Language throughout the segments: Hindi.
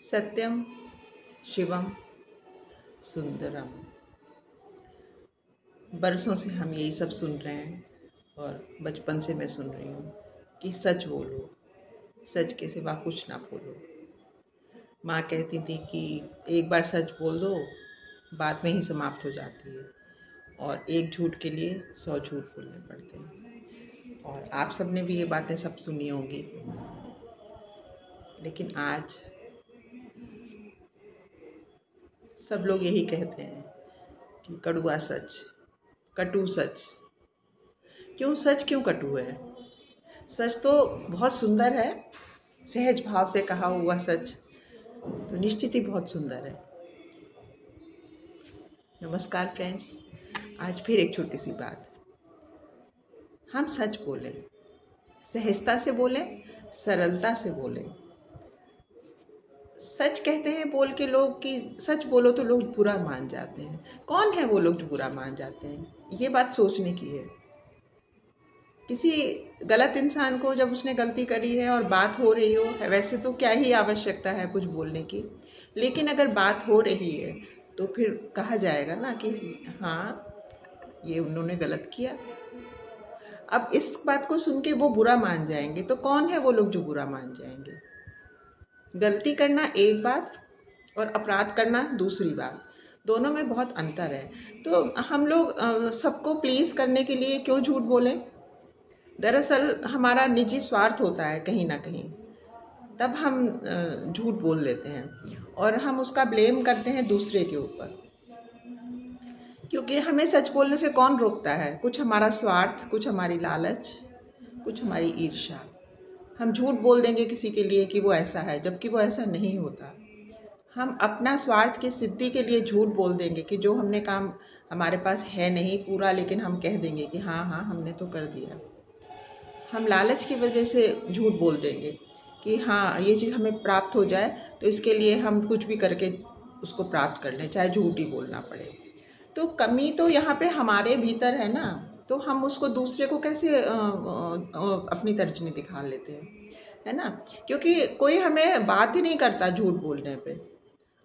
सत्यम शिवम सुंदरम। बरसों से हम यही सब सुन रहे हैं और बचपन से मैं सुन रही हूँ कि सच बोलो, सच के सिवा कुछ ना बोलो। माँ कहती थी कि एक बार सच बोल दो, बात में ही समाप्त हो जाती है और एक झूठ के लिए 100 झूठ बोलने पड़ते हैं। और आप सबने भी ये बातें सब सुनी होंगी, लेकिन आज सब लोग यही कहते हैं कि कड़वा सच, कटु सच। सच क्यों कटु है? सच तो बहुत सुंदर है, सहज भाव से कहा हुआ सच तो निश्चित ही बहुत सुंदर है। नमस्कार फ्रेंड्स, आज फिर एक छोटी सी बात। हम सच बोलें, सहजता से बोलें, सरलता से बोलें। सच कहते हैं बोल के लोग कि सच बोलो तो लोग बुरा मान जाते हैं। कौन है वो लोग जो बुरा मान जाते हैं? ये बात सोचने की है। किसी गलत इंसान को जब उसने गलती करी है और बात हो रही हो, वैसे तो क्या ही आवश्यकता है कुछ बोलने की, लेकिन अगर बात हो रही है तो फिर कहा जाएगा ना कि हाँ, ये उन्होंने गलत किया। अब इस बात को सुन के वो बुरा मान जाएंगे, तो कौन है वो लोग जो बुरा मान जाएंगे? गलती करना एक बात और अपराध करना दूसरी बात, दोनों में बहुत अंतर है। तो हम लोग सबको प्लीज़ करने के लिए क्यों झूठ बोलें? दरअसल हमारा निजी स्वार्थ होता है कहीं ना कहीं, तब हम झूठ बोल लेते हैं और हम उसका ब्लेम करते हैं दूसरे के ऊपर। क्योंकि हमें सच बोलने से कौन रोकता है? कुछ हमारा स्वार्थ, कुछ हमारी लालच, कुछ हमारी ईर्ष्या। हम झूठ बोल देंगे किसी के लिए कि वो ऐसा है, जबकि वो ऐसा नहीं होता। हम अपना स्वार्थ की सिद्धि के लिए झूठ बोल देंगे कि जो हमने काम हमारे पास है नहीं पूरा, लेकिन हम कह देंगे कि हाँ हाँ हमने तो कर दिया। हम लालच की वजह से झूठ बोल देंगे कि हाँ ये चीज़ हमें प्राप्त हो जाए, तो इसके लिए हम कुछ भी करके उसको प्राप्त कर लें, चाहे झूठ ही बोलना पड़े। तो कमी तो यहाँ पे हमारे भीतर है ना, तो हम उसको दूसरे को कैसे अपनी तर्जनी दिखा लेते हैं, है ना? क्योंकि कोई हमें बात ही नहीं करता झूठ बोलने पे,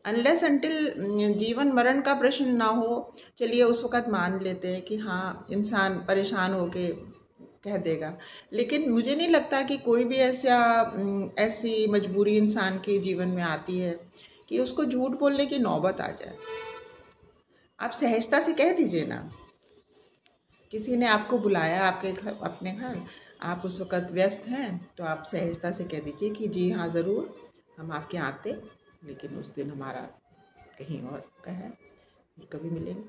अनलेस अनटिल जीवन मरण का प्रश्न ना हो। चलिए उस वक़्त मान लेते हैं कि हाँ इंसान परेशान होके कह देगा, लेकिन मुझे नहीं लगता कि कोई भी ऐसी मजबूरी इंसान के जीवन में आती है कि उसको झूठ बोलने की नौबत आ जाए। आप सहजता से कह दीजिए ना। किसी ने आपको बुलाया आपके घर, अपने घर, आप उस वक़्त व्यस्त हैं, तो आप सहजता से कह दीजिए कि जी हाँ ज़रूर हम आपके यहाँ आते, लेकिन उस दिन हमारा कहीं और का है, कभी मिलेंगे।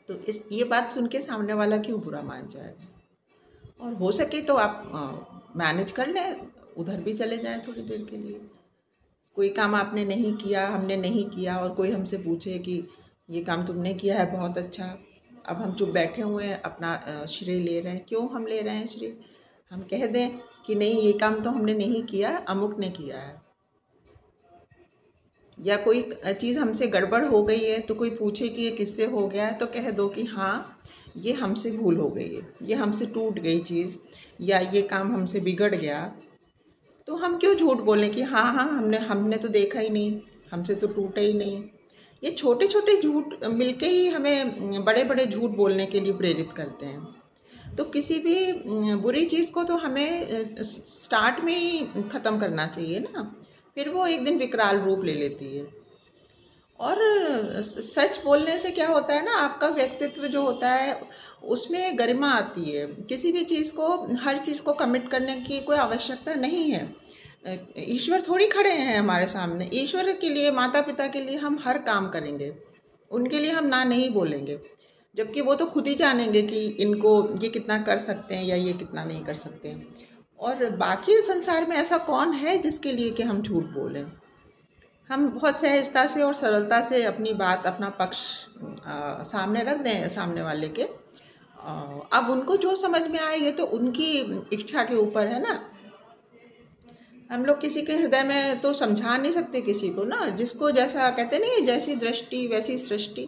तो ये बात सुन के सामने वाला क्यों बुरा मान जाएगा? और हो सके तो आप मैनेज कर लें, उधर भी चले जाएं थोड़ी देर के लिए। कोई काम आपने नहीं किया, हमने नहीं किया, और कोई हमसे पूछे कि ये काम तुमने किया है बहुत अच्छा, अब हम चुप बैठे हुए हैं, अपना श्रेय ले रहे हैं। क्यों हम ले रहे हैं श्रेय? हम कह दें कि नहीं ये काम तो हमने नहीं किया, अमुक ने किया है। या कोई चीज़ हमसे गड़बड़ हो गई है तो कोई पूछे कि ये किससे हो गया है, तो कह दो कि हाँ ये हमसे भूल हो गई है, ये हमसे टूट गई चीज़, या ये काम हमसे बिगड़ गया। तो हम क्यों झूठ बोलें कि हाँ हाँ हमने तो देखा ही नहीं, हमसे तो टूटा ही नहीं। ये छोटे छोटे झूठ मिलके ही हमें बड़े बड़े झूठ बोलने के लिए प्रेरित करते हैं। तो किसी भी बुरी चीज़ को तो हमें स्टार्ट में ही ख़त्म करना चाहिए ना, फिर वो एक दिन विकराल रूप ले लेती है। और सच बोलने से क्या होता है ना, आपका व्यक्तित्व जो होता है उसमें गरिमा आती है। किसी भी चीज़ को, हर चीज़ को कमिट करने की कोई आवश्यकता नहीं है। ईश्वर थोड़ी खड़े हैं हमारे सामने। ईश्वर के लिए, माता पिता के लिए हम हर काम करेंगे, उनके लिए हम ना नहीं बोलेंगे, जबकि वो तो खुद ही जानेंगे कि इनको ये कितना कर सकते हैं या ये कितना नहीं कर सकते हैं। और बाकी संसार में ऐसा कौन है जिसके लिए कि हम झूठ बोलें? हम बहुत सहजता से और सरलता से अपनी बात, अपना पक्ष सामने रख दें सामने वाले के। अब उनको जो समझ में आए ये तो उनकी इच्छा के ऊपर है ना। हम लोग किसी के हृदय में तो समझा नहीं सकते किसी को ना, जिसको जैसा कहते नहीं, जैसी दृष्टि वैसी सृष्टि।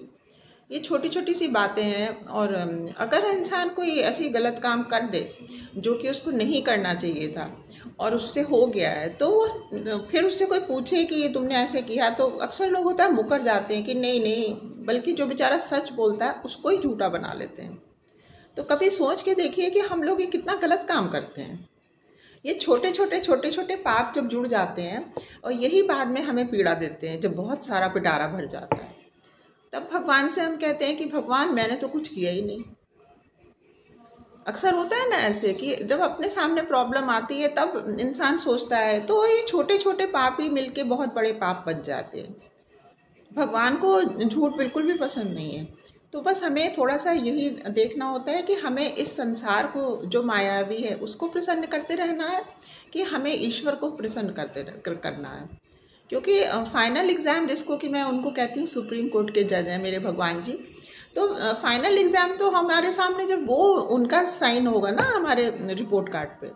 ये छोटी छोटी सी बातें हैं। और अगर इंसान कोई ऐसी गलत काम कर दे जो कि उसको नहीं करना चाहिए था और उससे हो गया है, तो वो फिर उससे कोई पूछे कि ये तुमने ऐसे किया, तो अक्सर लोग होता है मुकर जाते हैं कि नहीं नहीं, बल्कि जो बेचारा सच बोलता है उसको ही झूठा बना लेते हैं। तो कभी सोच के देखिए कि हम लोग ये कितना गलत काम करते हैं। ये छोटे छोटे पाप जब जुड़ जाते हैं और यही बाद में हमें पीड़ा देते हैं, जब बहुत सारा पिटारा भर जाता है, तब भगवान से हम कहते हैं कि भगवान मैंने तो कुछ किया ही नहीं। अक्सर होता है ना ऐसे कि जब अपने सामने प्रॉब्लम आती है तब इंसान सोचता है, तो ये छोटे छोटे पाप ही मिलके बहुत बड़े पाप बन जाते हैं। भगवान को झूठ बिल्कुल भी पसंद नहीं है। तो बस हमें थोड़ा सा यही देखना होता है कि हमें इस संसार को जो मायावी है उसको प्रसन्न करते रहना है, कि हमें ईश्वर को प्रसन्न करना है। क्योंकि फाइनल एग्ज़ाम जिसको कि मैं उनको कहती हूँ सुप्रीम कोर्ट के जज हैं मेरे भगवान जी, तो फाइनल एग्ज़ाम तो हमारे सामने जब वो उनका साइन होगा ना हमारे रिपोर्ट कार्ड पे,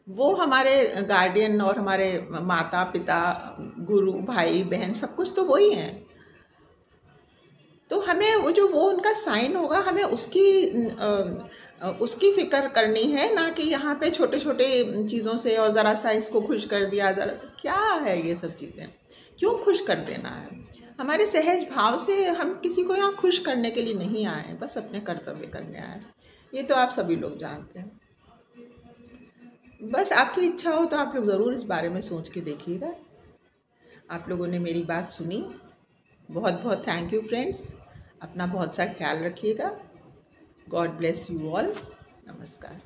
वो हमारे गार्डियन और हमारे माता पिता गुरु भाई बहन सब कुछ तो वही हैं। तो हमें वो उनका साइन होगा, हमें उसकी फिक्र करनी है, ना कि यहाँ पे छोटे छोटे चीज़ों से और ज़रा सा इसको खुश कर दिया, ज़रा क्या है ये सब चीज़ें, क्यों खुश कर देना है। हमारे सहज भाव से हम किसी को यहाँ खुश करने के लिए नहीं आए, बस अपने कर्तव्य करने आए। ये तो आप सभी लोग जानते हैं। बस आपकी इच्छा हो तो आप लोग ज़रूर इस बारे में सोच के देखिएगा। आप लोगों ने मेरी बात सुनी, बहुत बहुत थैंक यू फ्रेंड्स। अपना बहुत सा ख्याल रखिएगा। God bless you all. नमस्कार।